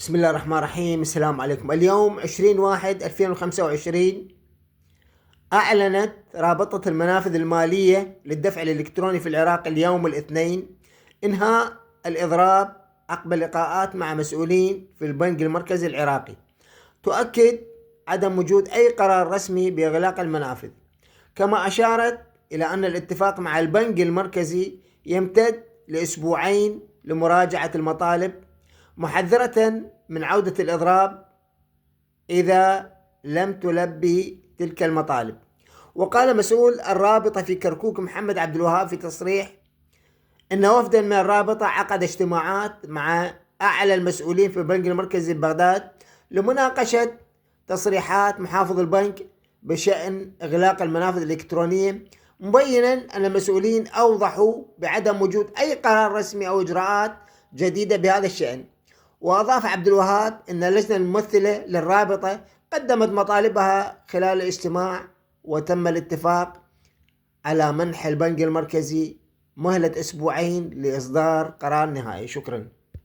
بسم الله الرحمن الرحيم. السلام عليكم. اليوم 20/1/2025 أعلنت رابطة المنافذ المالية للدفع الإلكتروني في العراق اليوم الاثنين إنهاء الإضراب عقب لقاءات مع مسؤولين في البنك المركزي العراقي تؤكد عدم وجود أي قرار رسمي بإغلاق المنافذ، كما أشارت إلى أن الاتفاق مع البنك المركزي يمتد لأسبوعين لمراجعة المطالب، محذرة من عودة الإضراب إذا لم تلبي تلك المطالب. وقال مسؤول الرابطة في كركوك محمد عبد الوهاب في تصريح إن وفدا من الرابطة عقد اجتماعات مع أعلى المسؤولين في البنك المركزي ببغداد لمناقشة تصريحات محافظ البنك بشأن إغلاق المنافذ الإلكترونية، مبينا أن المسؤولين أوضحوا بعدم وجود أي قرار رسمي أو إجراءات جديدة بهذا الشأن. وأضاف عبد الوهاب أن اللجنة الممثلة للرابطة قدمت مطالبها خلال الاجتماع، وتم الاتفاق على منح البنك المركزي مهلة أسبوعين لإصدار قرار نهائي. شكرا.